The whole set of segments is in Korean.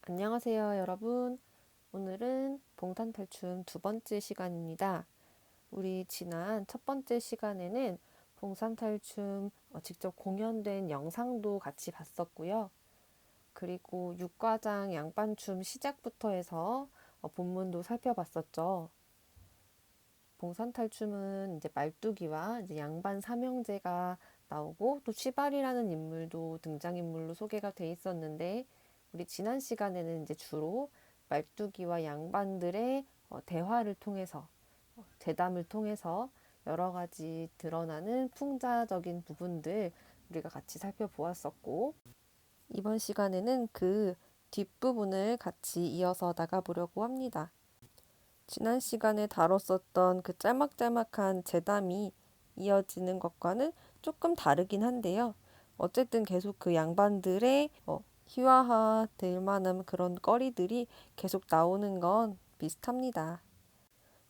안녕하세요, 여러분. 오늘은 봉산탈춤 두 번째 시간입니다. 우리 지난 첫 번째 시간에는 봉산탈춤 직접 공연된 영상도 같이 봤었고요. 그리고 육과장 양반춤 시작부터 해서 본문도 살펴봤었죠. 봉산탈춤은 이제 말뚝이와 이제 양반 삼형제가 나오고 또 취발이라는 인물도 등장인물로 소개가 돼 있었는데 우리 지난 시간에는 이제 주로 말뚝이와 양반들의 대화를 통해서 대담을 통해서 여러 가지 드러나는 풍자적인 부분들 우리가 같이 살펴보았었고 이번 시간에는 그 뒷부분을 같이 이어서 나가보려고 합니다. 지난 시간에 다뤘었던 그 짤막짤막한 재담이 이어지는 것과는 조금 다르긴 한데요. 어쨌든 계속 그 양반들의 희화화될 만한 그런 거리들이 계속 나오는 건 비슷합니다.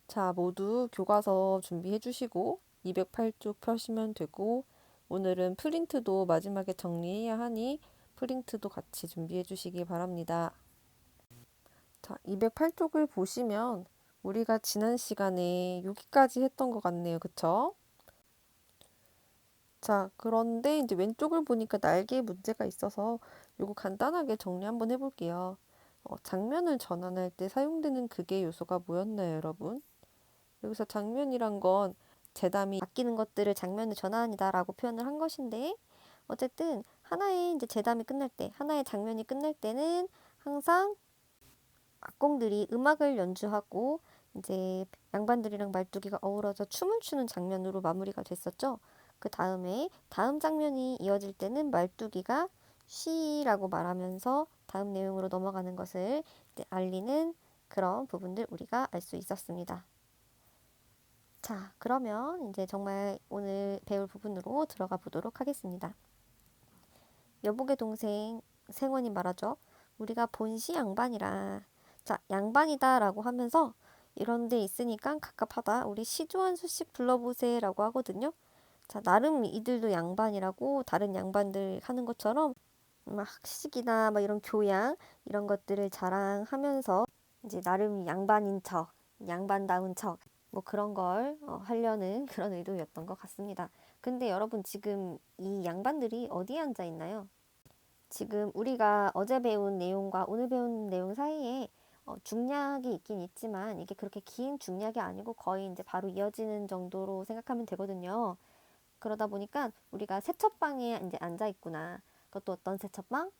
자, 모두 교과서 준비해 주시고 208쪽 펴시면 되고 오늘은 프린트도 마지막에 정리해야 하니 프린트도 같이 준비해 주시기 바랍니다. 자, 208쪽을 보시면 우리가 지난 시간에 여기까지 했던 것 같네요. 그쵸? 자, 그런데 이제 왼쪽을 보니까 날개에 문제가 있어서 요거 간단하게 정리 한번 해볼게요. 장면을 전환할 때 사용되는 극의 요소가 뭐였나요, 여러분? 여기서 장면이란 건 재담이 아끼는 것들을 장면의 전환이다라고 표현을 한 것인데 어쨌든 하나의 이제 재담이 끝날 때, 하나의 장면이 끝날 때는 항상 악공들이 음악을 연주하고 이제 양반들이랑 말뚝이가 어우러져 춤을 추는 장면으로 마무리가 됐었죠. 그 다음에 다음 장면이 이어질 때는 말뚝이가 쉬라고 말하면서 다음 내용으로 넘어가는 것을 알리는 그런 부분들 우리가 알 수 있었습니다. 자, 그러면 이제 정말 오늘 배울 부분으로 들어가 보도록 하겠습니다. 여복의 동생 생원이 말하죠. 우리가 본시 양반이라. 자, 양반이다라고 하면서 이런 데 있으니까 갑갑하다. 우리 시조 한 수씩 불러보세라고 하거든요. 자, 나름 이들도 양반이라고 다른 양반들 하는 것처럼 막 학식이나 막 이런 교양 이런 것들을 자랑하면서 이제 나름 양반인 척, 양반다운 척, 뭐 그런 걸 하려는 그런 의도였던 것 같습니다. 근데 여러분 지금 이 양반들이 어디에 앉아 있나요? 지금 우리가 어제 배운 내용과 오늘 배운 내용 사이에 중략이 있긴 있지만 이게 그렇게 긴 중략이 아니고 거의 이제 바로 이어지는 정도로 생각하면 되거든요. 그러다 보니까 우리가 세척방에 이제 앉아 있구나. 그것도 어떤 세척방?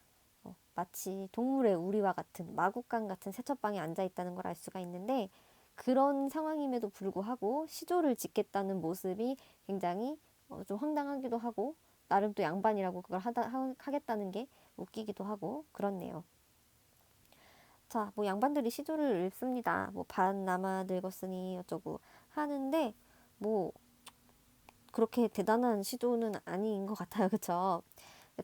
마치 동물의 우리와 같은 마구간 같은 세척방에 앉아 있다는 걸 알 수가 있는데 그런 상황임에도 불구하고 시조를 짓겠다는 모습이 굉장히 좀 황당하기도 하고 나름 또 양반이라고 그걸 하겠다는 게 웃기기도 하고 그렇네요. 자, 뭐 양반들이 시조를 읊습니다. 뭐 반 남아 늙었으니 어쩌고 하는데 뭐 그렇게 대단한 시조는 아닌 것 같아요. 그쵸?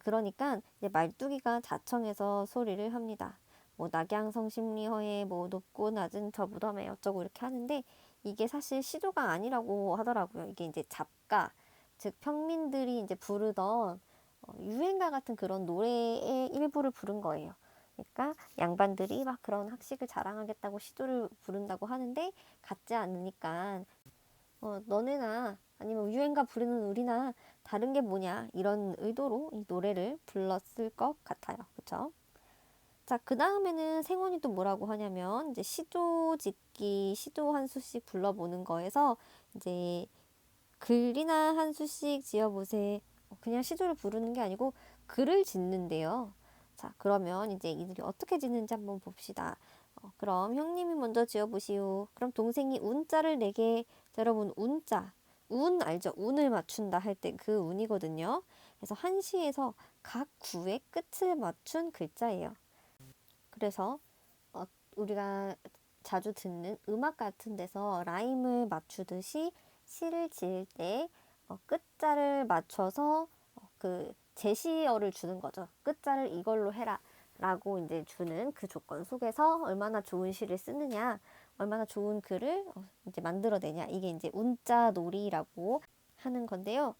그러니까 이제 말뚝이가 자청해서 소리를 합니다. 뭐 낙양성심리허에 뭐 높고 낮은 저 무덤에 어쩌고 이렇게 하는데 이게 사실 시조가 아니라고 하더라고요. 이게 이제 잡가, 즉 평민들이 이제 부르던 유행가 같은 그런 노래의 일부를 부른 거예요. 그러니까 양반들이 막 그런 학식을 자랑하겠다고 시조를 부른다고 하는데 같지 않으니까 너네나 아니면 유행가 부르는 우리나 다른 게 뭐냐 이런 의도로 이 노래를 불렀을 것 같아요. 그쵸? 자, 그 다음에는 생원이 또 뭐라고 하냐면 이제 시조 짓기, 시조 한 수씩 불러보는 거에서 이제 글이나 한 수씩 지어보세. 그냥 시조를 부르는 게 아니고 글을 짓는데요. 자, 그러면 이제 이들이 어떻게 짓는지 한번 봅시다. 그럼 형님이 먼저 지어보시오. 그럼 동생이 운자를 내게. 자, 여러분 운자. 운 알죠? 운을 맞춘다 할 때 그 운이거든요. 그래서 한시에서 각 구의 끝을 맞춘 글자예요. 그래서 우리가 자주 듣는 음악 같은 데서 라임을 맞추듯이 시를 지을 때 끝자를 맞춰서 그 제시어를 주는 거죠. 끝자를 이걸로 해라 라고 이제 주는 그 조건 속에서 얼마나 좋은 시를 쓰느냐, 얼마나 좋은 글을 이제 만들어내냐, 이게 이제 운자 놀이라고 하는 건데요.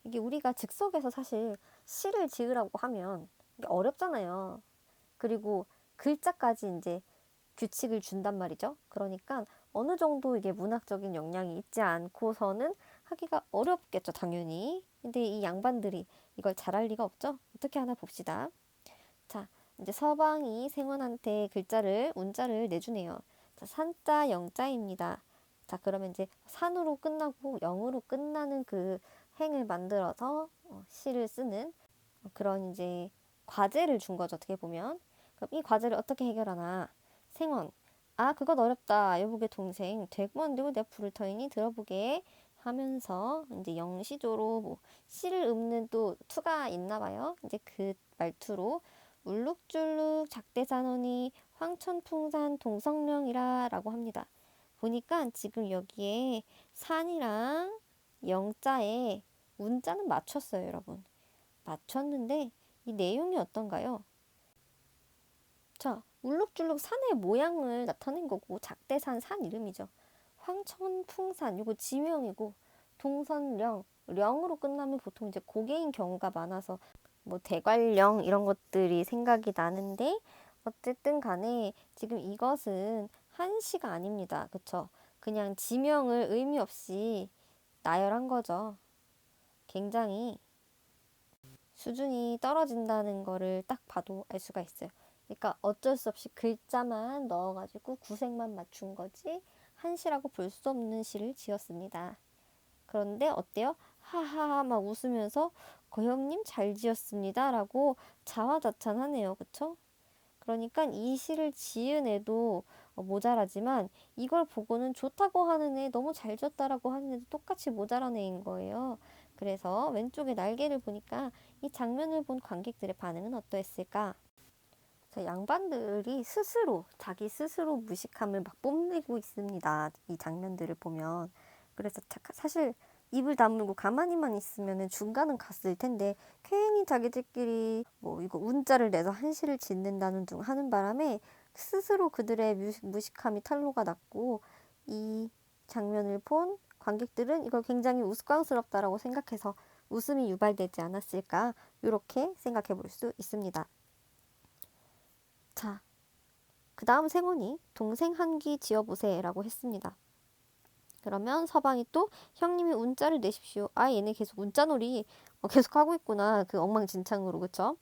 이게 우리가 즉석에서 사실 시를 지으라고 하면 이게 어렵잖아요. 그리고 글자까지 이제 규칙을 준단 말이죠. 그러니까 어느 정도 이게 문학적인 역량이 있지 않고서는 하기가 어렵겠죠, 당연히. 근데 이 양반들이 이걸 잘할 리가 없죠. 어떻게 하나 봅시다. 자, 이제 서방이 생원한테 운자를 내주네요. 자, 산자 영자입니다. 자, 그러면 이제 산으로 끝나고 영으로 끝나는 그 행을 만들어서 시를 쓰는 그런 이제 과제를 준 거죠. 어떻게 보면. 그럼 이 과제를 어떻게 해결하나? 생원. 아, 그건 어렵다. 여보게 동생. 되고 안 되고 내가 부를 터이니 들어보게 하면서 이제 영시조로 뭐 시를 읊는 또 투가 있나 봐요. 이제 그 말투로 울룩줄룩 작대산원이 황천풍산 동성령이라 라고 합니다. 보니까 지금 여기에 산이랑 영자에 운자는 맞췄어요, 여러분. 맞췄는데 이 내용이 어떤가요? 자, 울룩줄룩 산의 모양을 나타낸 거고 작대산 산 이름이죠. 황천풍산 요거 지명이고 동선령 령으로 끝나면 보통 이제 고개인 경우가 많아서 뭐 대관령 이런 것들이 생각이 나는데 어쨌든 간에 지금 이것은 한시가 아닙니다. 그쵸? 그냥 지명을 의미 없이 나열한 거죠. 굉장히 수준이 떨어진다는 거를 딱 봐도 알 수가 있어요. 그러니까 어쩔 수 없이 글자만 넣어가지고 구색만 맞춘 거지 한시라고 볼 수 없는 시를 지었습니다. 그런데 어때요? 하하하 막 웃으면서 고형님 잘 지었습니다 라고 자화자찬하네요. 그쵸? 그러니까 이 시를 지은 애도 모자라지만 이걸 보고는 좋다고 하는 애, 너무 잘 지었다라고 하는 애도 똑같이 모자란 애인 거예요. 그래서 왼쪽에 날개를 보니까 이 장면을 본 관객들의 반응은 어떠했을까? 양반들이 자기 스스로 무식함을 막 뽐내고 있습니다. 이 장면들을 보면. 그래서 사실 입을 다물고 가만히만 있으면 중간은 갔을 텐데 괜히 자기들끼리 뭐 이거 운자를 내서 한시를 짓는다는 둥 하는 바람에 스스로 그들의 무식함이 탄로가 났고 이 장면을 본 관객들은 이걸 굉장히 우스꽝스럽다라고 생각해서 웃음이 유발되지 않았을까 이렇게 생각해 볼 수 있습니다. 자, 그 다음 생원이 동생 한기 지어보세라고 했습니다. 그러면 서방이 또 형님이 운자를 내십시오. 아, 얘네 계속 운자놀이 계속 하고 있구나. 그 엉망진창으로, 그쵸?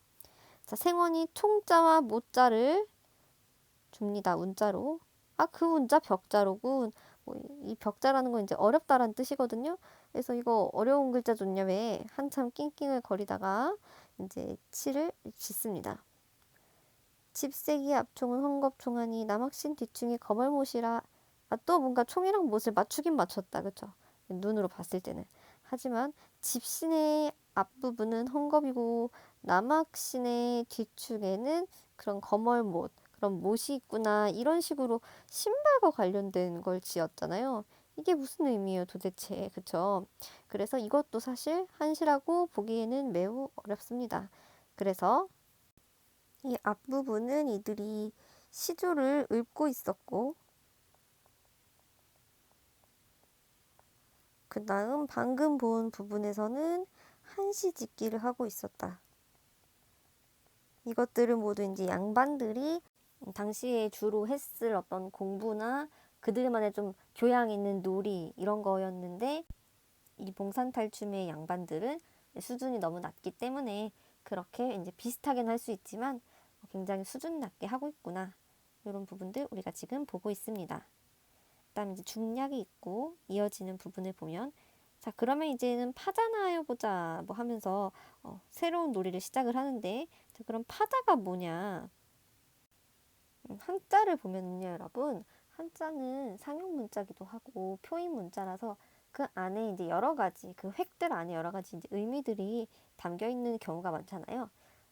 자, 생원이 총자와 모자를 줍니다. 운자로. 아, 그 운자 벽자로군. 이 벽자라는 건 이제 어렵다라는 뜻이거든요. 그래서 이거 어려운 글자 줬냐 왜 한참 낑낑을 거리다가 이제 치를 짓습니다. 집세기 앞총은 헝겊총하니 남학신 뒤충이 거벌못이라. 아, 또 뭔가 총이랑 못을 맞추긴 맞췄다. 그쵸? 눈으로 봤을 때는. 하지만 집신의 앞부분은 헝겊이고 남학신의 뒤축에는 그런 거멀못, 그런 못이 있구나. 이런 식으로 신발과 관련된 걸 지었잖아요. 이게 무슨 의미예요, 도대체. 그쵸? 그래서 이것도 사실 한시라고 보기에는 매우 어렵습니다. 그래서 이 앞부분은 이들이 시조를 읊고 있었고 그 다음 방금 본 부분에서는 한시 짓기를 하고 있었다. 이것들은 모두 이제 양반들이 당시에 주로 했을 어떤 공부나 그들만의 좀 교양 있는 놀이 이런 거였는데 이 봉산탈춤의 양반들은 수준이 너무 낮기 때문에 그렇게 이제 비슷하게는 할 수 있지만 굉장히 수준 낮게 하고 있구나. 이런 부분들 우리가 지금 보고 있습니다. 그다음에 이제 중략이 있고 이어지는 부분을 보면 자 그러면 이제는 파자나 해보자 뭐 하면서 새로운 놀이를 시작을 하는데 자 그럼 파자가 뭐냐? 한자를 보면요 여러분 한자는 상용 문자기도 하고 표인 문자라서 그 안에 이제 여러 가지 그 획들 안에 여러 가지 이제 의미들이 담겨 있는 경우가 많잖아요.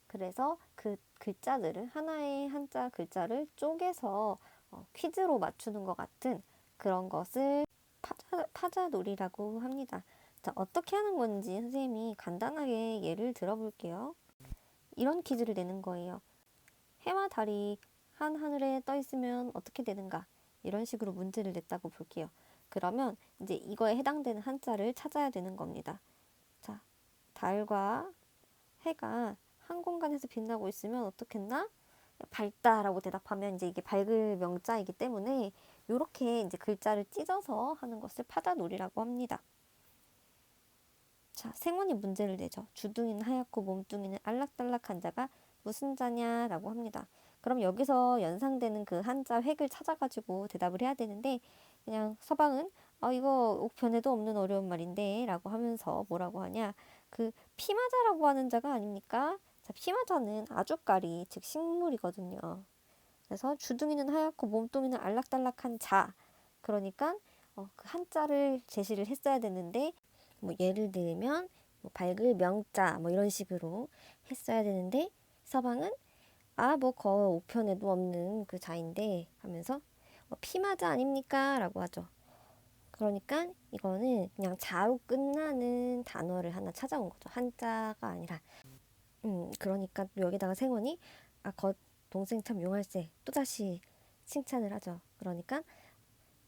그래서 그 글자들을 하나의 한자 글자를 쪼개서 퀴즈로 맞추는 것 같은 그런 것을 파자놀이라고 합니다. 자, 어떻게 하는 건지 선생님이 간단하게 예를 들어볼게요. 이런 퀴즈를 내는 거예요. 해와 달이 한 하늘에 떠 있으면 어떻게 되는가? 이런 식으로 문제를 냈다고 볼게요. 그러면 이제 이거에 해당되는 한자를 찾아야 되는 겁니다. 자, 달과 해가 한 공간에서 빛나고 있으면 어떻겠나? 밝다라고 대답하면 이제 이게 밝을 명자이기 때문에 요렇게 이제 글자를 찢어서 하는 것을 파다놀이라고 합니다. 자, 생원이 문제를 내죠. 주둥이는 하얗고 몸뚱이는 알락달락한 자가 무슨 자냐라고 합니다. 그럼 여기서 연상되는 그 한자 획을 찾아가지고 대답을 해야 되는데 그냥 서방은 이거 옥편에도 없는 어려운 말인데 라고 하면서 뭐라고 하냐, 그 피마자라고 하는 자가 아닙니까? 자, 피마자는 아주까리 즉 식물이거든요. 그래서 주둥이는 하얗고 몸뚱이는 알락달락한 자, 그러니까 그 한자를 제시를 했어야 되는데 뭐 예를 들면 뭐 밝을 명자 뭐 이런 식으로 했어야 되는데 서방은 뭐 거 우편에도 없는 그 자인데 하면서 피마자 아닙니까? 라고 하죠. 그러니까 이거는 그냥 자로 끝나는 단어를 하나 찾아온 거죠. 한자가 아니라. 그러니까 여기다가 생원이 거 동생 참 용할세 또다시 칭찬을 하죠. 그러니까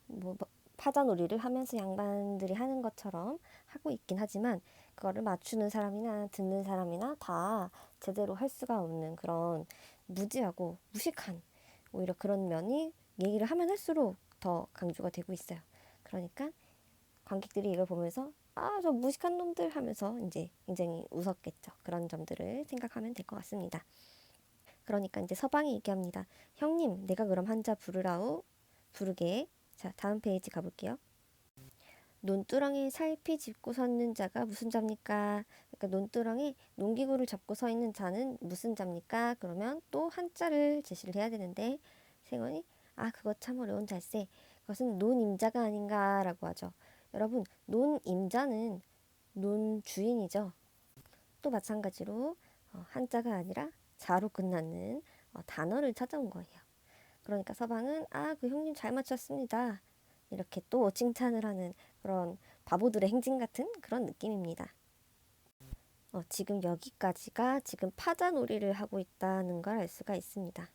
뭐 파자놀이를 하면서 양반들이 하는 것처럼 하고 있긴 하지만 그거를 맞추는 사람이나 듣는 사람이나 다 제대로 할 수가 없는 그런 무지하고 무식한 오히려 그런 면이 얘기를 하면 할수록 더 강조가 되고 있어요. 그러니까 관객들이 이걸 보면서 저 무식한 놈들 하면서 이제 굉장히 웃었겠죠. 그런 점들을 생각하면 될 것 같습니다. 그러니까 이제 서방이 얘기합니다. 형님, 내가 그럼 한자 부르라우. 부르게. 자, 다음 페이지 가볼게요. 논두렁에 살피 짚고 섰는 자가 무슨 자입니까? 그러니까 논두렁에 농기구를 잡고 서 있는 자는 무슨 자입니까? 그러면 또 한자를 제시를 해야 되는데 생원이 그거 참 어려운 잘세. 그것은 논임자가 아닌가라고 하죠. 여러분, 논임자는 논주인이죠. 또 마찬가지로 한자가 아니라 자로 끝나는 단어를 찾아온 거예요. 그러니까 서방은 그 형님 잘 맞췄습니다. 이렇게 또 칭찬을 하는 그런 바보들의 행진 같은 그런 느낌입니다. 지금 여기까지가 지금 파자놀이를 하고 있다는 걸 알 수가 있습니다.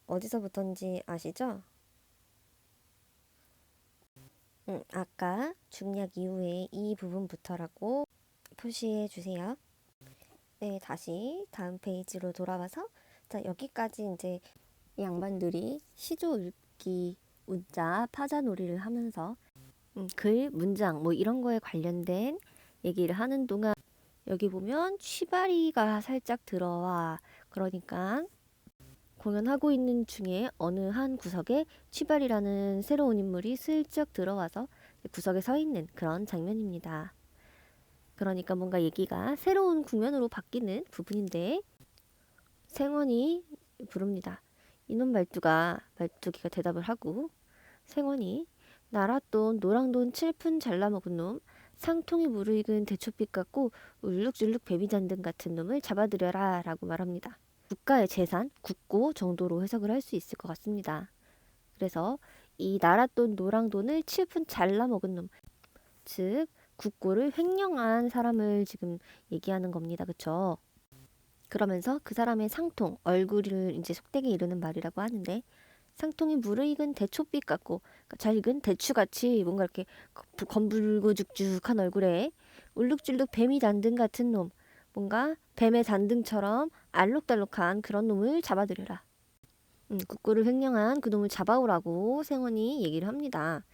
어디서부터인지 아시죠? 아까 중략 이후에 이 부분부터라고 표시해 주세요. 네, 다시 다음 페이지로 돌아와서 자, 여기까지 이제 양반들이 시조 읽기 운자 파자놀이를 하면서 글, 문장 뭐 이런 거에 관련된 얘기를 하는 동안 여기 보면 취바리가 살짝 들어와. 그러니까 공연하고 있는 중에 어느 한 구석에 취바리라는 새로운 인물이 슬쩍 들어와서 구석에 서 있는 그런 장면입니다. 그러니까 뭔가 얘기가 새로운 국면으로 바뀌는 부분인데 생원이 부릅니다. 이놈 말뚝이가 대답을 하고 생원이 나랏돈 노랑돈 7푼 잘라먹은 놈 상통이 무르익은 대초빛 같고 울룩줄룩 베비잔등 같은 놈을 잡아들여라 라고 말합니다. 국가의 재산, 국고 정도로 해석을 할 수 있을 것 같습니다. 그래서 이 나랏돈 노랑돈을 7푼 잘라먹은 놈, 즉 국고를 횡령한 사람을 지금 얘기하는 겁니다. 그쵸? 그러면서 그 사람의 상통, 얼굴을 이제 속되게 이르는 말이라고 하는데 상통이 무르익은 대초빛 같고 그러니까 잘 익은 대추같이 뭔가 이렇게 검붉고 죽죽한 얼굴에 울룩줄룩 뱀이 단등 같은 놈, 뭔가 뱀의 단등처럼 알록달록한 그런 놈을 잡아들여라. 국고를 횡령한 그 놈을 잡아오라고 생원이 얘기를 합니다.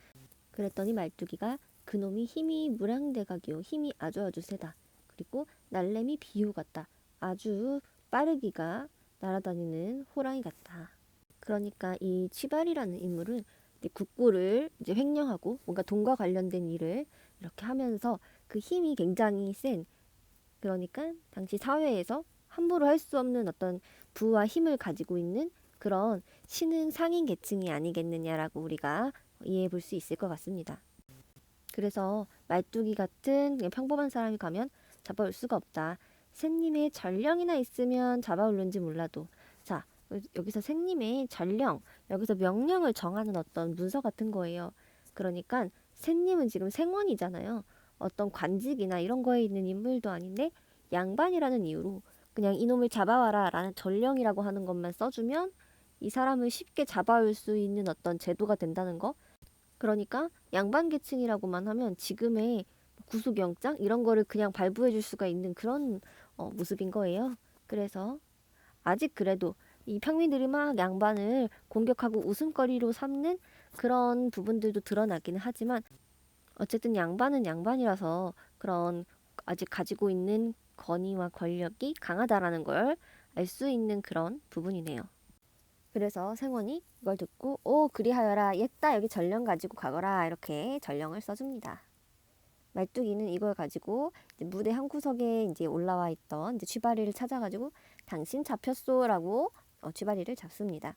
그랬더니 말뚝이가 그놈이 힘이 무량대각이요. 힘이 아주 세다. 그리고 날래미 비호 같다. 아주 빠르기가 날아다니는 호랑이 같다. 그러니까 이 치발이라는 인물은 국고를 이제 횡령하고 뭔가 돈과 관련된 일을 이렇게 하면서 그 힘이 굉장히 센, 그러니까 당시 사회에서 함부로 할 수 없는 어떤 부와 힘을 가지고 있는 그런 신흥 상인 계층이 아니겠느냐라고 우리가 이해해 볼 수 있을 것 같습니다. 그래서 말뚝이 같은 그냥 평범한 사람이 가면 잡아올 수가 없다. 새님의 전령이나 있으면 잡아올는지 몰라도 자, 여기서 새님의 전령, 여기서 명령을 정하는 어떤 문서 같은 거예요. 그러니까 새님은 지금 생원이잖아요. 어떤 관직이나 이런 거에 있는 인물도 아닌데 양반이라는 이유로 그냥 이놈을 잡아와라 라는 전령이라고 하는 것만 써주면 이 사람을 쉽게 잡아올 수 있는 어떤 제도가 된다는 거. 그러니까 양반 계층이라고만 하면 지금의 구속영장 이런 거를 그냥 발부해 줄 수가 있는 그런 모습인 거예요. 그래서 아직 그래도 이 평민들이 막 양반을 공격하고 웃음거리로 삼는 그런 부분들도 드러나기는 하지만 어쨌든 양반은 양반이라서 그런 아직 가지고 있는 권위와 권력이 강하다라는 걸 알 수 있는 그런 부분이네요. 그래서 생원이 이걸 듣고 오 그리하여라 옛다 여기 전령 가지고 가거라 이렇게 전령을 써줍니다. 말뚝이는 이걸 가지고 이제 무대 한 구석에 이제 올라와 있던 이제 쥐바리를 찾아가지고 당신 잡혔소라고 쥐바리를 잡습니다.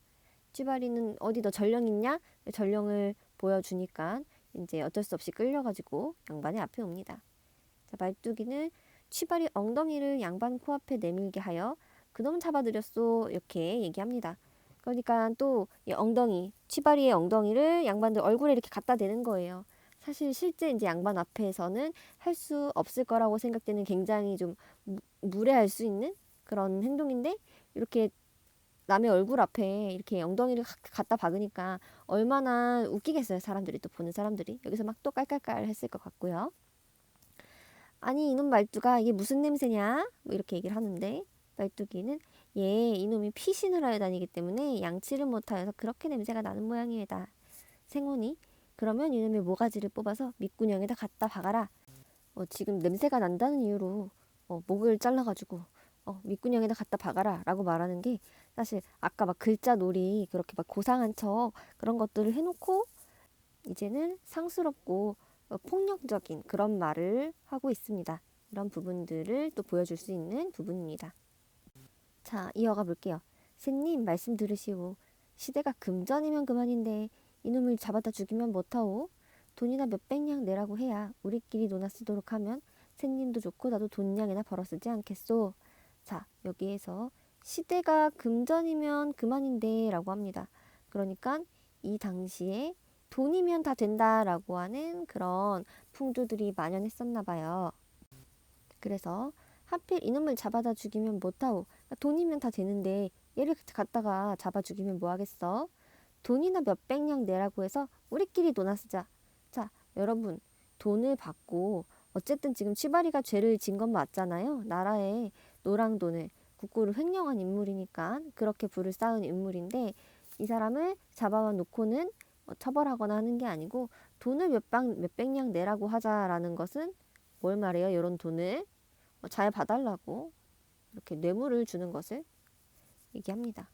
쥐바리는 어디 너 전령 있냐? 전령을 보여주니까 이제 어쩔 수 없이 끌려가지고 양반의 앞에 옵니다. 자, 말뚝이는 쥐바리 엉덩이를 양반 코앞에 내밀게 하여 그놈 잡아들였소 이렇게 얘기합니다. 그러니까 또 이 엉덩이, 쥐바리의 엉덩이를 양반들 얼굴에 이렇게 갖다 대는 거예요. 사실 실제 이제 양반 앞에서는 할 수 없을 거라고 생각되는 굉장히 좀 무례할 수 있는 그런 행동인데 이렇게 남의 얼굴 앞에 이렇게 엉덩이를 갖다 박으니까 얼마나 웃기겠어요. 사람들이 또 보는 사람들이 여기서 막 또 깔깔깔 했을 것 같고요. 아니 이놈 말뚝아 이게 무슨 냄새냐? 뭐 이렇게 얘기를 하는데 말뚝이는 예 이놈이 피신을 하여 다니기 때문에 양치를 못하여서 그렇게 냄새가 나는 모양이에다. 생혼이 그러면 이놈의 모가지를 뽑아서 밑구녕에다 갖다 박아라. 지금 냄새가 난다는 이유로 목을 잘라가지고 밑구녕에다 갖다 박아라 라고 말하는 게 사실 아까 막 글자 놀이 그렇게 막 고상한 척 그런 것들을 해놓고 이제는 상스럽고 폭력적인 그런 말을 하고 있습니다. 이런 부분들을 또 보여줄 수 있는 부분입니다. 자, 이어가 볼게요. 새님 말씀 들으시오. 시대가 금전이면 그만인데 이놈을 잡아다 죽이면 못하오. 돈이나 몇백냥 내라고 해야 우리끼리 논아 쓰도록 하면 새님도 좋고 나도 돈냥이나 벌어 쓰지 않겠소. 자, 여기에서 시대가 금전이면 그만인데 라고 합니다. 그러니까 이 당시에 돈이면 다 된다라고 하는 그런 풍조들이 만연했었나 봐요. 그래서 하필 이놈을 잡아다 죽이면 못하오. 그러니까 돈이면 다 되는데 얘를 갖다가 잡아 죽이면 뭐하겠어? 돈이나 몇백냥 내라고 해서 우리끼리 논아 쓰자. 자, 여러분 돈을 받고 어쨌든 지금 치바리가 죄를 진 건 맞잖아요. 나라에 노랑돈을 국고를 횡령한 인물이니까 그렇게 부를 쌓은 인물인데 이 사람을 잡아와 놓고는 처벌하거나 하는 게 아니고 돈을 몇백냥 내라고 하자라는 것은 뭘 말해요? 이런 돈을 잘 봐달라고 이렇게 뇌물을 주는 것을 얘기합니다.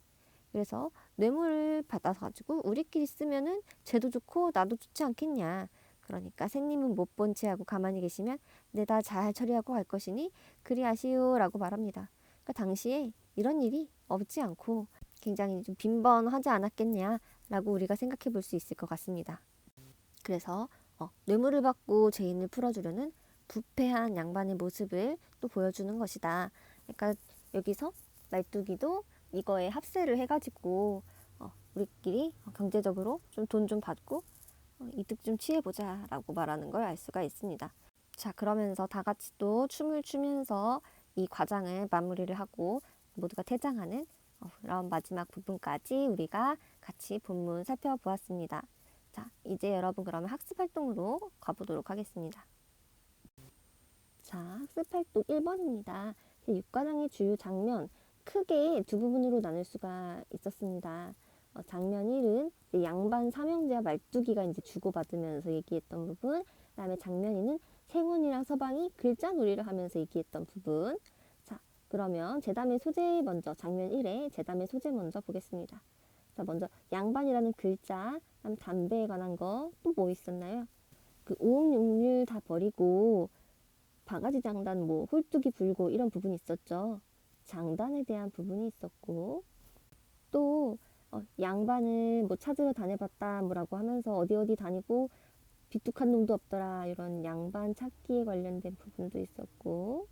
그래서 뇌물을 받아서 가지고 우리끼리 쓰면은 쟤도 좋고 나도 좋지 않겠냐. 그러니까 새님은 못 본 채 하고 가만히 계시면 내다 잘 처리하고 갈 것이니 그리하시오라고 말합니다. 그러니까 당시에 이런 일이 없지 않고 굉장히 좀 빈번하지 않았겠냐라고 우리가 생각해 볼 수 있을 것 같습니다. 그래서 뇌물을 받고 죄인을 풀어주려는 부패한 양반의 모습을 또 보여주는 것이다. 그러니까 여기서 말뚝이도 이거에 합세를 해가지고 우리끼리 경제적으로 좀 돈 좀 받고 이득 좀 취해보자 라고 말하는 걸 알 수가 있습니다. 자, 그러면서 다 같이 또 춤을 추면서 이 과장을 마무리를 하고 모두가 퇴장하는 그런 마지막 부분까지 우리가 같이 본문 살펴보았습니다. 자, 이제 여러분 그러면 학습활동으로 가보도록 하겠습니다. 자, 학습활동 1번입니다. 육과장의 주요 장면 크게 두 부분으로 나눌 수가 있었습니다. 장면 1은 양반 삼형제와 말뚝이가 이제 주고받으면서 얘기했던 부분, 그다음에 장면 2는 생훈이랑 서방이 글자 놀이를 하면서 얘기했던 부분. 자, 그러면 제담의 소재 먼저 장면 1의 제담의 소재 먼저 보겠습니다. 자, 먼저 양반이라는 글자, 그다음 담배에 관한 거 또 뭐 있었나요? 그 오옥육률 다 버리고 바가지 장단, 뭐 홀뚜기 불고 이런 부분이 있었죠. 장단에 대한 부분이 있었고 또 양반을 뭐 찾으러 다녀봤다 뭐라고 하면서 어디 어디 다니고 비뚝한 놈도 없더라 이런 양반 찾기에 관련된 부분도 있었고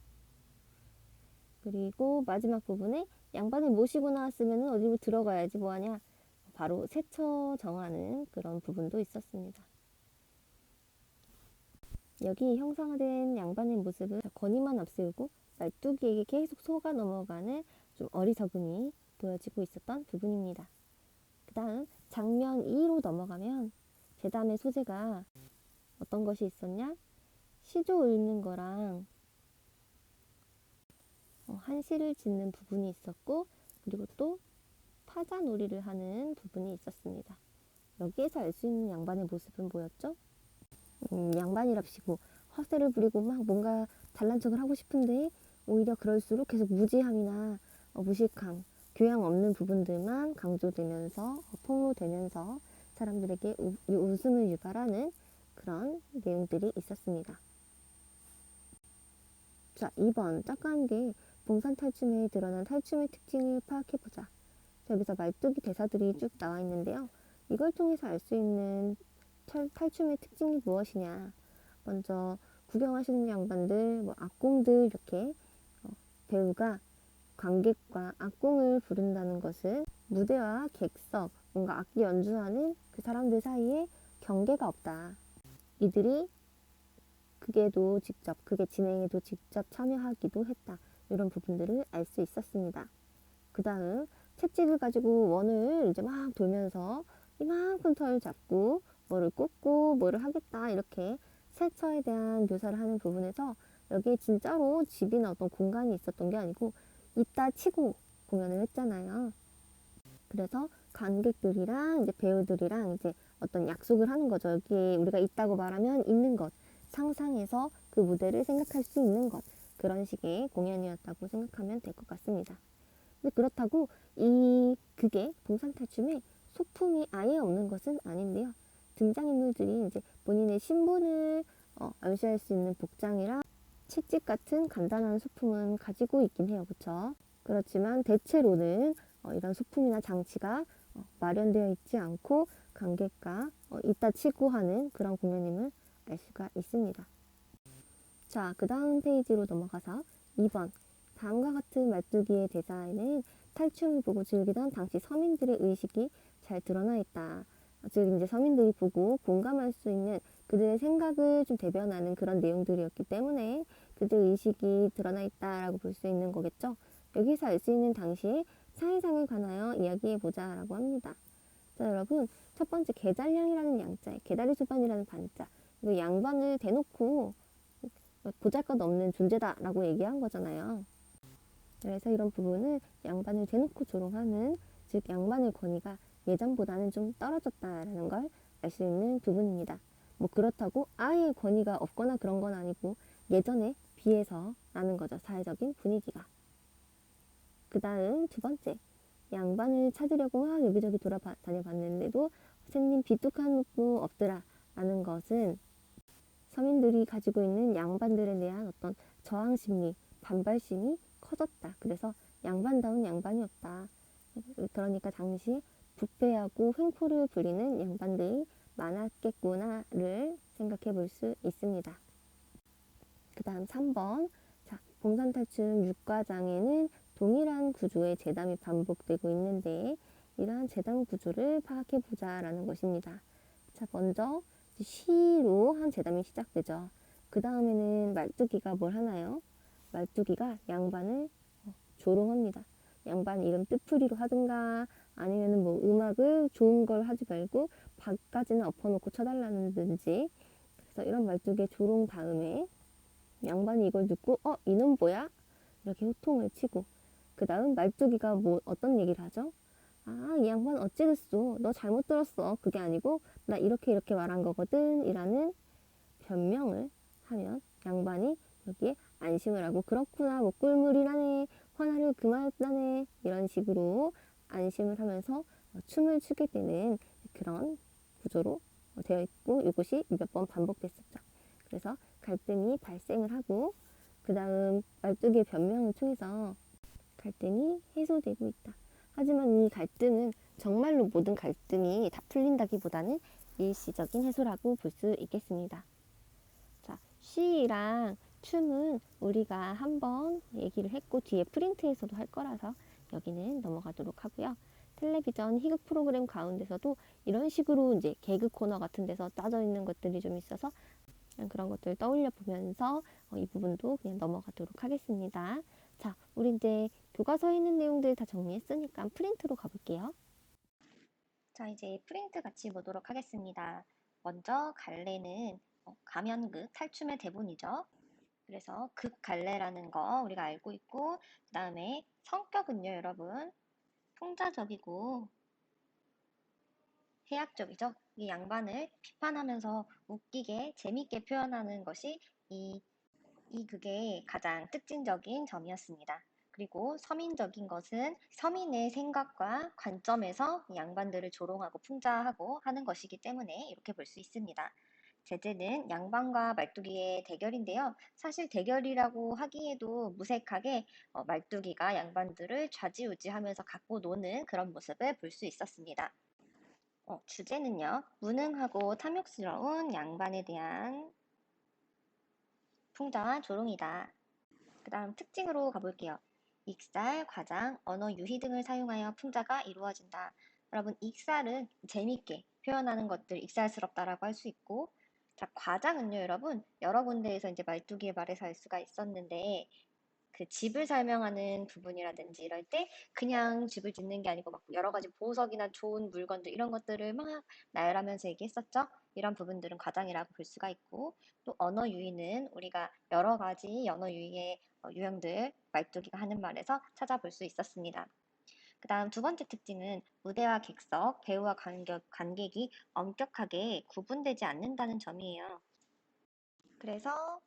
그리고 마지막 부분에 양반을 모시고 나왔으면 어디로 들어가야지 뭐하냐 바로 세처 정하는 그런 부분도 있었습니다. 여기 형상화된 양반의 모습은 권위만 앞세우고 말뚝이에게 계속 속아 넘어가는 좀 어리석음이 보여지고 있었던 부분입니다. 그 다음 장면 2로 넘어가면 제담의 소재가 어떤 것이 있었냐? 시조 읊는 거랑 한시를 짓는 부분이 있었고 그리고 또 타자놀이를 하는 부분이 있었습니다. 여기에서 알 수 있는 양반의 모습은 뭐였죠? 양반이랍시고 허세를 부리고 막 뭔가 잘난 척을 하고 싶은데 오히려 그럴수록 계속 무지함이나 무식함, 교양 없는 부분들만 강조되면서 폭로되면서 사람들에게 웃음을 유발하는 그런 내용들이 있었습니다. 자, 2번 짝과 함께 봉산 탈춤에 드러난 탈춤의 특징을 파악해보자. 여기서 말뚝이 대사들이 쭉 나와 있는데요. 이걸 통해서 알 수 있는 탈춤의 특징이 무엇이냐. 먼저 구경하시는 양반들, 악공들 이렇게 배우가 관객과 악공을 부른다는 것은 무대와 객석, 뭔가 악기 연주하는 그 사람들 사이에 경계가 없다. 이들이 극의 진행에도 직접 참여하기도 했다. 이런 부분들을 알 수 있었습니다. 그 다음 채찍을 가지고 원을 이제 막 돌면서 이만큼 털 잡고 뭐를 꽂고 뭐를 하겠다 이렇게 세처에 대한 묘사를 하는 부분에서 여기에 진짜로 집이나 어떤 공간이 있었던 게 아니고 있다 치고 공연을 했잖아요. 그래서 관객들이랑 이제 배우들이랑 이제 어떤 약속을 하는 거죠. 여기에 우리가 있다고 말하면 있는 것, 상상해서 그 무대를 생각할 수 있는 것, 그런 식의 공연이었다고 생각하면 될 것 같습니다. 근데 그렇다고 이 극의 봉산탈춤에 소품이 아예 없는 것은 아닌데요. 등장인물들이 이제 본인의 신분을 암시할 수 있는 복장이랑 채찍 같은 간단한 소품은 가지고 있긴 해요. 그렇죠? 그렇지만 대체로는 이런 소품이나 장치가 마련되어 있지 않고 관객과 있다 치고 하는 그런 공연임을 알 수가 있습니다. 자, 그 다음 페이지로 넘어가서 2번. 다음과 같은 말뚝이의 대사에는 탈춤을 보고 즐기던 당시 서민들의 의식이 잘 드러나 있다. 즉, 이제 서민들이 보고 공감할 수 있는 그들의 생각을 좀 대변하는 그런 내용들이었기 때문에 그들 의식이 드러나 있다라고 볼 수 있는 거겠죠. 여기서 알 수 있는 당시의 사회상에 관하여 이야기해보자 라고 합니다. 자, 여러분, 첫 번째 계잘량이라는 양자에 계다리 소반이라는 반자, 이거 양반을 대놓고 보잘것없는 존재다라고 얘기한 거잖아요. 그래서 이런 부분은 양반을 대놓고 조롱하는, 즉 양반의 권위가 예전보다는 좀 떨어졌다라는 걸 알 수 있는 부분입니다. 뭐 그렇다고 아예 권위가 없거나 그런 건 아니고 예전에 비해서라는 거죠. 사회적인 분위기가. 그 다음 두 번째, 양반을 찾으려고 막 여기저기 돌아다녀봤는데도 선생님 비뚝한 옷도 없더라 라는 것은 서민들이 가지고 있는 양반들에 대한 어떤 저항심리, 반발심이 커졌다. 그래서 양반다운 양반이 없다. 그러니까 당시 부패하고 횡포를 부리는 양반들이 많았겠구나를 생각해 볼 수 있습니다. 그 다음 3번. 자, 봉산탈춤 6과장에는 동일한 구조의 재담이 반복되고 있는데 이러한 재담 구조를 파악해 보자라는 것입니다. 자, 먼저 시로 한 재담이 시작되죠. 그 다음에는 말뚝이가 뭘 하나요? 말뚝이가 양반을 조롱합니다. 양반 이름 뜻풀이로 하든가 아니면 뭐 음악을 좋은 걸 하지 말고 박까지는 엎어놓고 쳐달라는지. 그래서 이런 말뚝의 조롱 다음에 양반이 이걸 듣고 이놈 뭐야? 이렇게 호통을 치고 그 다음 말뚝이가 뭐 어떤 얘기를 하죠? 아, 이 양반 어찌됐어? 너 잘못 들었어. 그게 아니고 나 이렇게 이렇게 말한 거거든 이라는 변명을 하면 양반이 여기에 안심을 하고 그렇구나 뭐 꿀물이라네 화나를 그만했다네 이런 식으로 안심을 하면서 춤을 추게 되는 그런 구조로 되어 있고 이것이 몇 번 반복됐었죠. 그래서 갈등이 발생을 하고 그 다음 말뚝의 변명을 통해서 갈등이 해소되고 있다. 하지만 이 갈등은 정말로 모든 갈등이 다 풀린다기보다는 일시적인 해소라고 볼 수 있겠습니다. 자, 시랑 춤은 우리가 한번 얘기를 했고 뒤에 프린트에서도 할 거라서 여기는 넘어가도록 하고요. 텔레비전 희극 프로그램 가운데서도 이런 식으로 이제 개그 코너 같은 데서 따져 있는 것들이 좀 있어서 그런 것들 떠올려 보면서 이 부분도 그냥 넘어가도록 하겠습니다. 자, 우리 이제 교과서에 있는 내용들 다 정리했으니까 프린트로 가볼게요. 자, 이제 프린트 같이 보도록 하겠습니다. 먼저 갈래는 가면극 탈춤의 대본이죠. 그래서 극갈래라는 거 우리가 알고 있고 그 다음에 성격은요, 여러분. 풍자적이고 해학적이죠. 이 양반을 비판하면서 웃기게 재밌게 표현하는 것이 이 극의 가장 특징적인 점이었습니다. 그리고 서민적인 것은 서민의 생각과 관점에서 이 양반들을 조롱하고 풍자하고 하는 것이기 때문에 이렇게 볼 수 있습니다. 제재는 양반과 말뚝이의 대결인데요. 사실 대결이라고 하기에도 무색하게 말뚝이가 양반들을 좌지우지하면서 갖고 노는 그런 모습을 볼 수 있었습니다. 주제는요. 무능하고 탐욕스러운 양반에 대한 풍자와 조롱이다. 그 다음 특징으로 가볼게요. 익살, 과장, 언어 유희 등을 사용하여 풍자가 이루어진다. 여러분, 익살은 재밌게 표현하는 것들 익살스럽다라고 할 수 있고, 자, 과장은요, 여러분, 여러 군데에서 이제 말뚝이의 말에서 알 수가 있었는데, 그 집을 설명하는 부분이라든지 이럴 때 그냥 집을 짓는 게 아니고 막 여러 가지 보석이나 좋은 물건들 이런 것들을 막 나열하면서 얘기했었죠. 이런 부분들은 과장이라고 볼 수가 있고 또 언어 유희는 우리가 여러 가지 언어 유희의 유형들 말뚝이가 하는 말에서 찾아볼 수 있었습니다. 그 다음 두 번째 특징은 무대와 객석, 배우와 관객이 엄격하게 구분되지 않는다는 점이에요. 그래서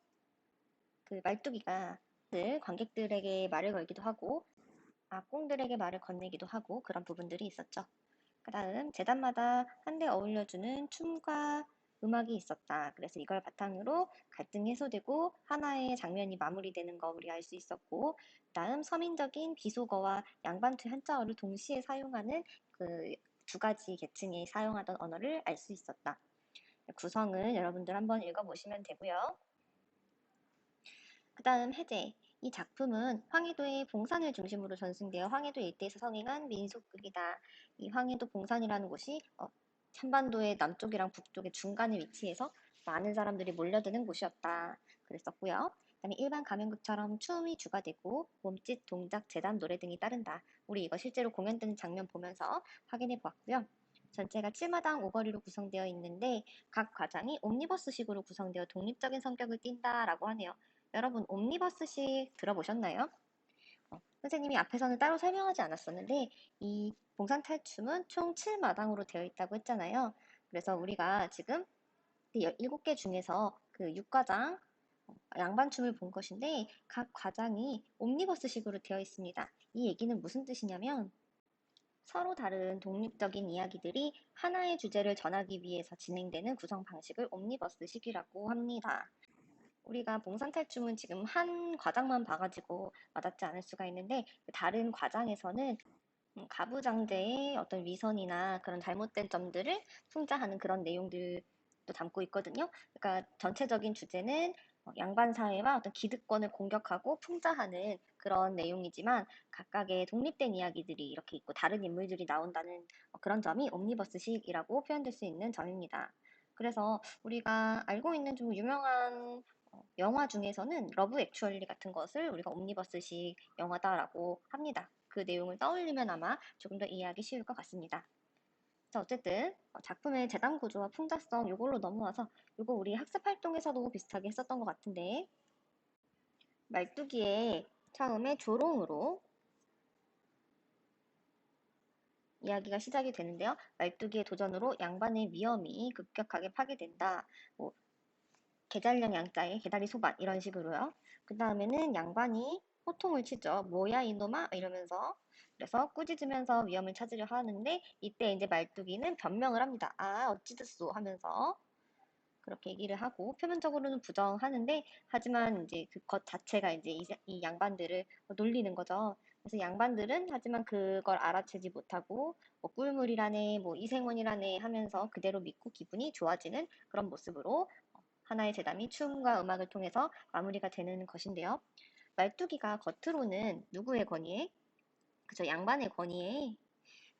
그 말뚝이가 늘 관객들에게 말을 걸기도 하고 악공들에게 말을 건네기도 하고 그런 부분들이 있었죠. 그 다음 재단마다 한데 어울려주는 춤과 음악이 있었다. 그래서 이걸 바탕으로 갈등이 해소되고 하나의 장면이 마무리되는 거 우리 알 수 있었고 그 다음 서민적인 비속어와 양반투 한자어를 동시에 사용하는 그 두 가지 계층이 사용하던 언어를 알 수 있었다. 구성은 여러분들 한번 읽어보시면 되고요. 그 다음 해제. 이 작품은 황해도의 봉산을 중심으로 전승되어 황해도 일대에서 성행한 민속극이다. 이 황해도 봉산이라는 곳이 한반도의 남쪽이랑 북쪽의 중간에 위치해서 많은 사람들이 몰려드는 곳이었다. 그랬었고요. 그다음에 일반 가면극처럼 춤이 주가 되고 몸짓, 동작, 재단, 노래 등이 따른다. 우리 이거 실제로 공연되는 장면 보면서 확인해 보았고요. 전체가 7마당 오거리로 구성되어 있는데 각 과장이 옴니버스식으로 구성되어 독립적인 성격을 띈다라고 하네요. 여러분 옴니버스식 들어보셨나요? 선생님이 앞에서는 따로 설명하지 않았었는데 이 봉산탈춤은 총 7마당으로 되어 있다고 했잖아요. 그래서 우리가 지금 7개 중에서 그 6과장 양반춤을 본 것인데 각 과장이 옴니버스식으로 되어 있습니다. 이 얘기는 무슨 뜻이냐면 서로 다른 독립적인 이야기들이 하나의 주제를 전하기 위해서 진행되는 구성 방식을 옴니버스식이라고 합니다. 우리가 봉산탈춤은 지금 한 과장만 봐가지고 와닿지 않을 수가 있는데 다른 과장에서는 가부장제의 어떤 위선이나 그런 잘못된 점들을 풍자하는 그런 내용들도 담고 있거든요. 그러니까 전체적인 주제는 양반 사회와 어떤 기득권을 공격하고 풍자하는 그런 내용이지만 각각의 독립된 이야기들이 이렇게 있고 다른 인물들이 나온다는 그런 점이 옴니버스식이라고 표현될 수 있는 점입니다. 그래서 우리가 알고 있는 좀 유명한 영화 중에서는 러브 액츄얼리 같은 것을 우리가 옴니버스식 영화다라고 합니다. 그 내용을 떠올리면 아마 조금 더 이해하기 쉬울 것 같습니다. 자, 어쨌든 작품의 재단 구조와 풍자성 요걸로 넘어와서 요거 우리 학습 활동에서도 비슷하게 했었던 것 같은데 말뚝이의 처음에 조롱으로 이야기가 시작이 되는데요. 말뚝이의 도전으로 양반의 위엄이 급격하게 파괴된다. 뭐 계잘령 양자에 계다리 소반 이런 식으로요. 그 다음에는 양반이 호통을 치죠. 뭐야 이놈아 이러면서 그래서 꾸짖으면서 위험을 찾으려 하는데 이때 이제 말뚝이는 변명을 합니다. 아 어찌됐소 하면서 그렇게 얘기를 하고 표면적으로는 부정하는데 하지만 이제 그 것 자체가 이제 이 양반들을 놀리는 거죠. 그래서 양반들은 하지만 그걸 알아채지 못하고 뭐 꿀물이라네 뭐 이생원이라네 하면서 그대로 믿고 기분이 좋아지는 그런 모습으로 하나의 재단이 춤과 음악을 통해서 마무리가 되는 것인데요. 말뚝이가 겉으로는 누구의 권위에? 그죠, 양반의 권위에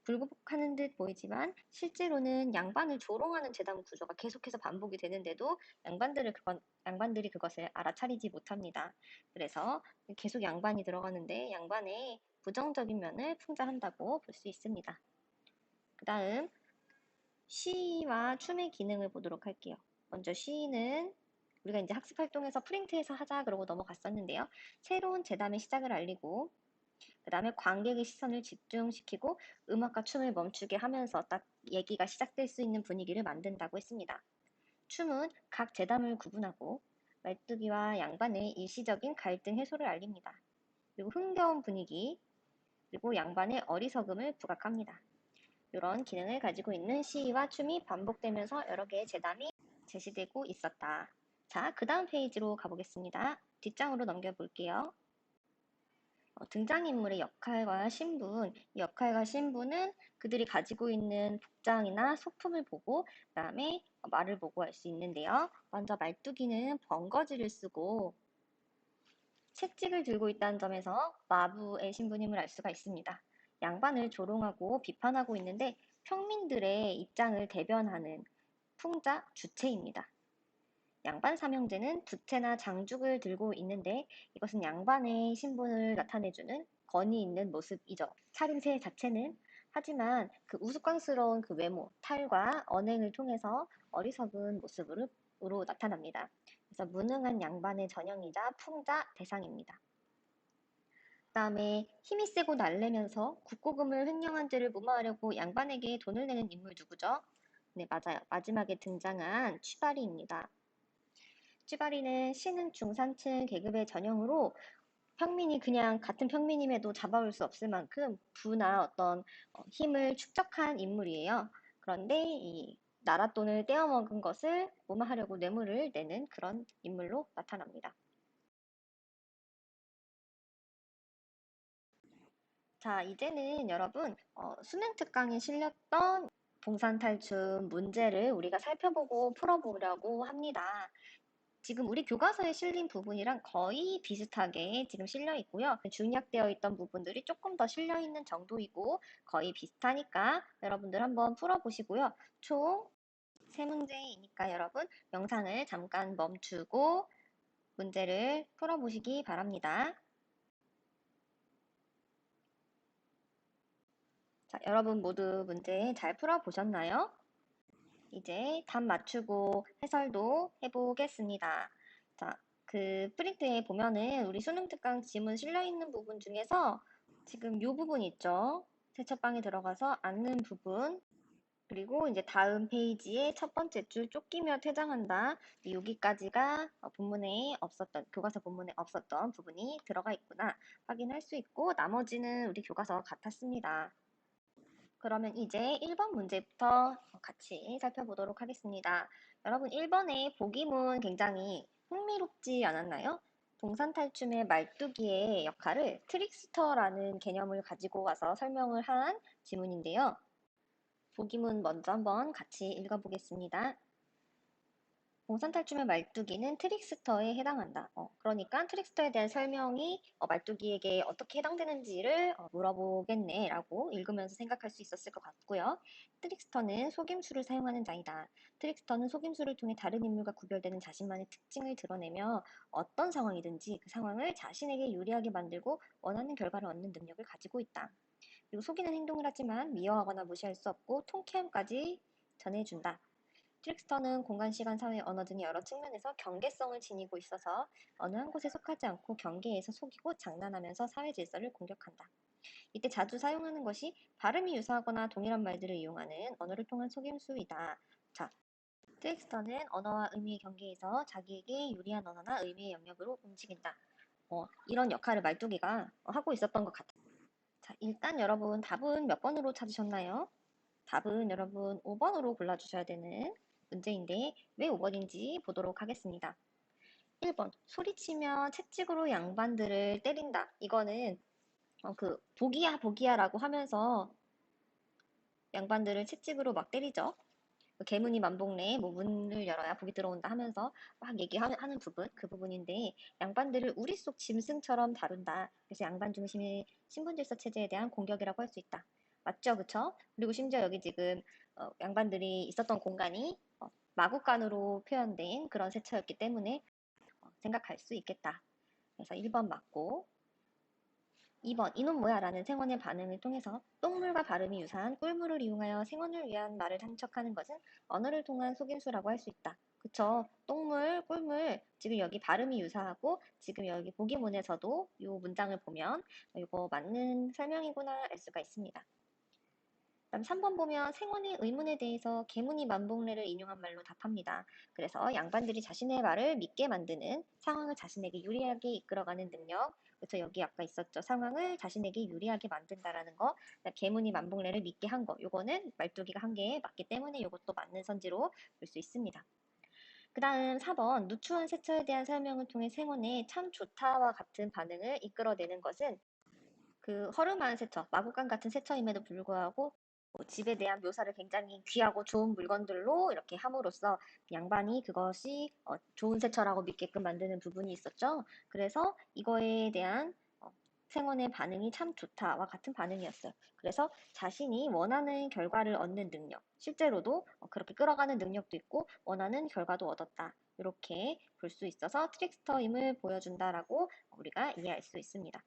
굴복하는 듯 보이지만 실제로는 양반을 조롱하는 재단 구조가 계속해서 반복이 되는데도 양반들이 그것을 알아차리지 못합니다. 그래서 계속 양반이 들어가는데 양반의 부정적인 면을 풍자한다고 볼 수 있습니다. 그 다음 시와 춤의 기능을 보도록 할게요. 먼저 시는 우리가 이제 학습 활동에서 프린트해서 하자 그러고 넘어갔었는데요. 새로운 재단의 시작을 알리고 그 다음에 관객의 시선을 집중시키고 음악과 춤을 멈추게 하면서 딱 얘기가 시작될 수 있는 분위기를 만든다고 했습니다. 춤은 각 재단을 구분하고 말뚝이와 양반의 일시적인 갈등 해소를 알립니다. 그리고 흥겨운 분위기, 그리고 양반의 어리석음을 부각합니다. 이런 기능을 가지고 있는 시와 춤이 반복되면서 여러 개의 재단이 제시되고 있었다. 자, 그 다음 페이지로 가보겠습니다. 뒷장으로 넘겨볼게요. 등장인물의 역할과 신분, 이 역할과 신분은 그들이 가지고 있는 복장이나 소품을 보고 그다음에 말을 보고 알 수 있는데요. 먼저 말뚝이는 번거지를 쓰고 채찍을 들고 있다는 점에서 마부의 신분임을 알 수가 있습니다. 양반을 조롱하고 비판하고 있는데 평민들의 입장을 대변하는 풍자 주체입니다. 양반 삼형제는 부채나 장죽을 들고 있는데 이것은 양반의 신분을 나타내주는 권위 있는 모습이죠. 차림새 자체는 하지만 그 우스꽝스러운 그 외모, 탈과 언행을 통해서 어리석은 모습으로 나타납니다. 그래서 무능한 양반의 전형이자 풍자 대상입니다. 그다음에 힘이 세고 날래면서 국고금을 횡령한 죄를 무마하려고 양반에게 돈을 내는 인물 누구죠? 네, 맞아요. 마지막에 등장한 취바리입니다. 쥐바리는 신흥 중산층 계급의 전형으로 평민이 그냥 같은 평민임에도 잡아올 수 없을 만큼 부나 어떤 힘을 축적한 인물이에요. 그런데 이 나라 돈을 떼어먹은 것을 무마하려고 뇌물을 내는 그런 인물로 나타납니다. 자, 이제는 여러분 수능 특강에 실렸던 봉산탈춤 문제를 우리가 살펴보고 풀어보려고 합니다. 지금 우리 교과서에 실린 부분이랑 거의 비슷하게 지금 실려 있고요. 중약되어 있던 부분들이 조금 더 실려 있는 정도이고 거의 비슷하니까 여러분들 한번 풀어보시고요. 총 3문제이니까 여러분 영상을 잠깐 멈추고 문제를 풀어보시기 바랍니다. 자, 여러분 모두 문제 잘 풀어보셨나요? 이제 답 맞추고 해설도 해보겠습니다. 자, 그 프린트에 보면은 우리 수능 특강 지문 실려 있는 부분 중에서 지금 요 부분 있죠? 세척방에 들어가서 앉는 부분, 그리고 이제 다음 페이지에 첫 번째 줄 쫓기며 퇴장한다. 여기까지가 본문에 없었던, 교과서 본문에 없었던 부분이 들어가 있구나 확인할 수 있고 나머지는 우리 교과서 같았습니다. 그러면 이제 1번 문제부터 같이 살펴보도록 하겠습니다. 여러분 1번의 보기문 굉장히 흥미롭지 않았나요? 동산탈춤의 말뚝이의 역할을 트릭스터라는 개념을 가지고 와서 설명을 한 지문인데요. 보기문 먼저 한번 같이 읽어보겠습니다. 봉산탈춤의 말뚝이는 트릭스터에 해당한다. 그러니까 트릭스터에 대한 설명이 말뚝이에게 어떻게 해당되는지를 물어보겠네 라고 읽으면서 생각할 수 있었을 것 같고요. 트릭스터는 속임수를 사용하는 자이다. 트릭스터는 속임수를 통해 다른 인물과 구별되는 자신만의 특징을 드러내며 어떤 상황이든지 그 상황을 자신에게 유리하게 만들고 원하는 결과를 얻는 능력을 가지고 있다. 그리고 속이는 행동을 하지만 미워하거나 무시할 수 없고 통쾌함까지 전해준다. 트릭스터는 공간, 시간, 사회, 언어 등의 여러 측면에서 경계성을 지니고 있어서 어느 한 곳에 속하지 않고 경계에서 속이고 장난하면서 사회 질서를 공격한다. 이때 자주 사용하는 것이 발음이 유사하거나 동일한 말들을 이용하는 언어를 통한 속임수이다. 자, 트릭스터는 언어와 의미의 경계에서 자기에게 유리한 언어나 의미의 영역으로 움직인다. 이런 역할을 말뚝이가 하고 있었던 것 같아요. 자, 일단 여러분 답은 몇 번으로 찾으셨나요? 답은 여러분 5번으로 골라주셔야 되는 문제인데 왜 5번인지 보도록 하겠습니다. 1번 소리치며 채찍으로 양반들을 때린다. 이거는 그 보기야 보기야라고 하면서 양반들을 채찍으로 막 때리죠. 그 개문이 만복내에 뭐 문을 열어야 복이 들어온다 하면서 막 얘기하는 부분, 그 부분인데 양반들을 우리 속 짐승처럼 다룬다. 그래서 양반 중심의 신분질서 체제에 대한 공격이라고 할 수 있다. 맞죠, 그쵸? 그리고 심지어 여기 지금 양반들이 있었던 공간이 마구간으로 표현된 그런 세처였기 때문에 생각할 수 있겠다. 그래서 1번 맞고 2번 이놈 뭐야 라는 생원의 반응을 통해서 똥물과 발음이 유사한 꿀물을 이용하여 생원을 위한 말을 참척하는 것은 언어를 통한 속임수라고 할 수 있다. 그쵸? 똥물, 꿀물, 지금 여기 발음이 유사하고 지금 여기 보기문에서도 이 문장을 보면 이거 맞는 설명이구나 알 수가 있습니다. 그다음 3번 보면 생원의 의문에 대해서 계문이 만복래를 인용한 말로 답합니다. 그래서 양반들이 자신의 말을 믿게 만드는 상황을 자신에게 유리하게 이끌어가는 능력. 그래서 여기 아까 있었죠. 상황을 자신에게 유리하게 만든다라는 거. 계문이 만복래를 믿게 한 거. 요거는 말뚝이가 한 게 맞기 때문에 이것도 맞는 선지로 볼 수 있습니다. 그 다음 4번 누추한 세처에 대한 설명을 통해 생원의 참 좋다와 같은 반응을 이끌어내는 것은 그 허름한 세처, 마구간 같은 세처임에도 불구하고 집에 대한 묘사를 굉장히 귀하고 좋은 물건들로 이렇게 함으로써 양반이 그것이 좋은 세처라고 믿게끔 만드는 부분이 있었죠. 그래서 이거에 대한 생원의 반응이 참 좋다와 같은 반응이었어요. 그래서 자신이 원하는 결과를 얻는 능력, 실제로도 그렇게 끌어가는 능력도 있고 원하는 결과도 얻었다. 이렇게 볼 수 있어서 트릭스터임을 보여준다라고 우리가 이해할 수 있습니다.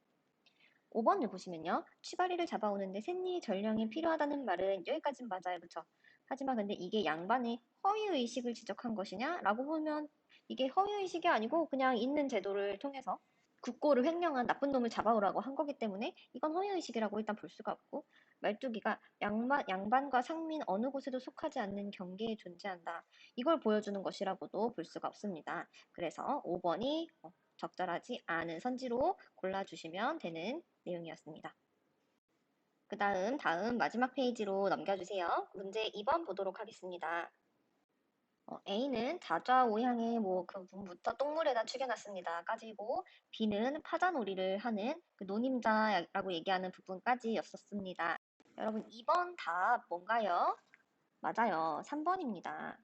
5번을 보시면요. 취바리를 잡아오는데 샛니 전령이 필요하다는 말은 여기까진 맞아요. 그쵸? 하지만 근데 이게 양반의 허위의식을 지적한 것이냐? 라고 보면 이게 허위의식이 아니고 그냥 있는 제도를 통해서 국고를 횡령한 나쁜 놈을 잡아오라고 한 거기 때문에 이건 허위의식이라고 일단 볼 수가 없고 말뚝이가 양반과 상민 어느 곳에도 속하지 않는 경계에 존재한다. 이걸 보여주는 것이라고도 볼 수가 없습니다. 그래서 5번이 적절하지 않은 선지로 골라주시면 되는 내용이었습니다. 다음 마지막 페이지로 넘겨주세요. 문제 2번 보도록 하겠습니다. A는 자좌우향의 그 부분부터 똥물에다 축여놨습니다. 까지고 B는 파자놀이를 하는 그 노님자라고 얘기하는 부분까지였었습니다. 여러분 2번 답 뭔가요? 맞아요. 3번입니다.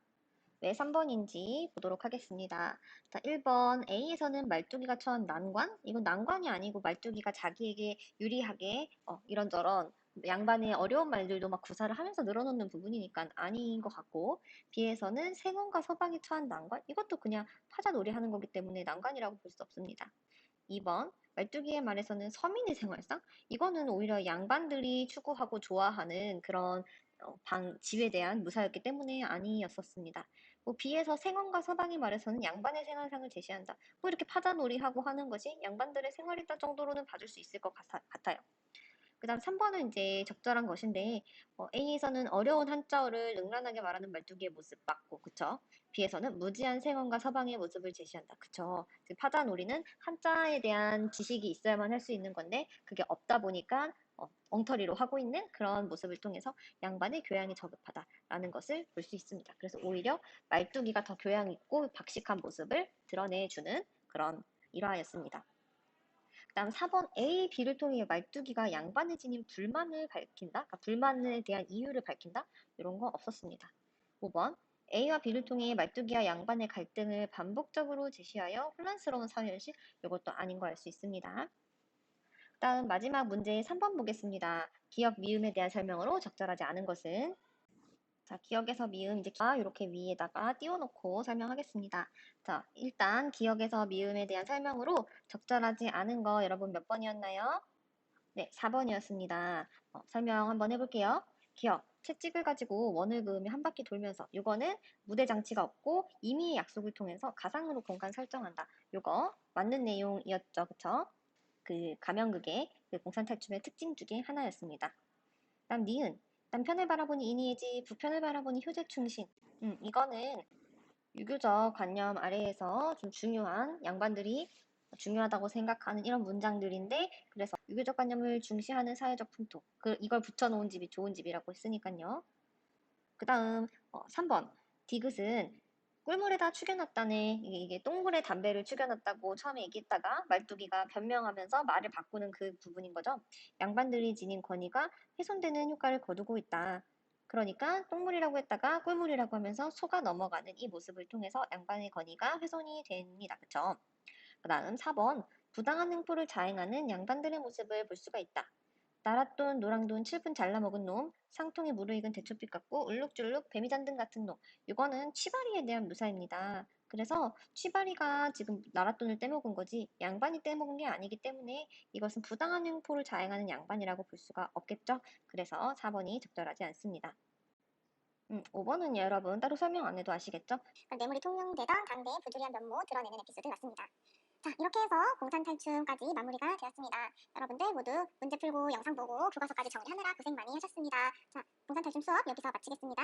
왜 3번인지 보도록 하겠습니다. 자, 1번 A에서는 말뚝이가 처한 난관? 이건 난관이 아니고 말뚝이가 자기에게 유리하게 이런저런 양반의 어려운 말들도 막 구사를 하면서 늘어놓는 부분이니까 아닌 것 같고 B에서는 생원과 서방이 처한 난관? 이것도 그냥 파자놀이 하는 거기 때문에 난관이라고 볼 수 없습니다. 2번 말뚝이의 말에서는 서민의 생활상? 이거는 오히려 양반들이 추구하고 좋아하는 그런 지에 대한 무사였기 때문에 아니었었습니다. B에서 생원과 서방의 말에서는 양반의 생활상을 제시한다. 이렇게 파자놀이하고 하는 것이 양반들의 생활이다 정도로는 봐줄 수 있을 것 같아요. 그 다음 3번은 이제 적절한 것인데 A에서는 어려운 한자어를 능란하게 말하는 말뚝이의 모습 맞고 그쵸? B에서는 무지한 생원과 서방의 모습을 제시한다. 그쵸? 파자놀이는 한자에 대한 지식이 있어야만 할 수 있는 건데 그게 없다 보니까 엉터리로 하고 있는 그런 모습을 통해서 양반의 교양이 저급하다라는 것을 볼 수 있습니다. 그래서 오히려 말뚝이가 더 교양 있고 박식한 모습을 드러내주는 그런 일화였습니다. 그다음 4번 A, B를 통해 말뚝이가 양반에 지닌 불만을 밝힌다? 그러니까 불만에 대한 이유를 밝힌다? 이런 거 없었습니다. 5번 A와 B를 통해 말뚝이와 양반의 갈등을 반복적으로 제시하여 혼란스러운 사회현실? 이것도 아닌 거 알 수 있습니다. 다음 마지막 문제 3번 보겠습니다. 기억 미음에 대한 설명으로 적절하지 않은 것은 자, 기억에서 미음 이제 이렇게 위에다가 띄워놓고 설명하겠습니다. 자, 일단 기억에서 미음에 대한 설명으로 적절하지 않은 거 여러분 몇 번이었나요? 네, 4번이었습니다. 설명 한번 해볼게요. 기억, 채찍을 가지고 원을 그으며 한 바퀴 돌면서 요거는 무대 장치가 없고 임의의 약속을 통해서 가상으로 공간 설정한다. 요거 맞는 내용이었죠. 그쵸? 그 가명극의 그 공산탈춤의 특징 중에 하나였습니다. 다음 니은 남편을 바라보니 인의예지 부편을 바라보니 효제충신 이거는 유교적 관념 아래에서 좀 중요한 양반들이 중요하다고 생각하는 이런 문장들인데 그래서 유교적 관념을 중시하는 사회적 풍토 이걸 붙여놓은 집이 좋은 집이라고 했으니까요. 그 다음 3번 디귿은 꿀물에다 축여놨다네 이게 똥물에 담배를 축여놨다고 처음에 얘기했다가 말뚝이가 변명하면서 말을 바꾸는 그 부분인 거죠. 양반들이 지닌 권위가 훼손되는 효과를 거두고 있다. 그러니까 똥물이라고 했다가 꿀물이라고 하면서 속아 넘어가는 이 모습을 통해서 양반의 권위가 훼손이 됩니다. 그쵸? 그 다음 4번 부당한 행포를 자행하는 양반들의 모습을 볼 수가 있다. 나랏돈, 노랑돈, 칠푼 잘라먹은 놈, 상통에 무르익은 대초빛 같고 울룩줄룩 뱀이잔등 같은 놈. 이거는 취바리에 대한 묘사입니다. 그래서 취바리가 지금 나랏돈을 떼먹은 거지 양반이 떼먹은 게 아니기 때문에 이것은 부당한 횡포를 자행하는 양반이라고 볼 수가 없겠죠. 그래서 4번이 적절하지 않습니다. 5번은 여러분 따로 설명 안 해도 아시겠죠? 뇌물이 통용되던 당대의 부조리한 면모 드러내는 에피소드 같습니다. 자, 이렇게 해서 공산탈춤까지 마무리가 되었습니다. 여러분들 모두 문제 풀고 영상 보고 교과서까지 정리하느라 고생 많이 하셨습니다. 자, 공산탈춤 수업 여기서 마치겠습니다.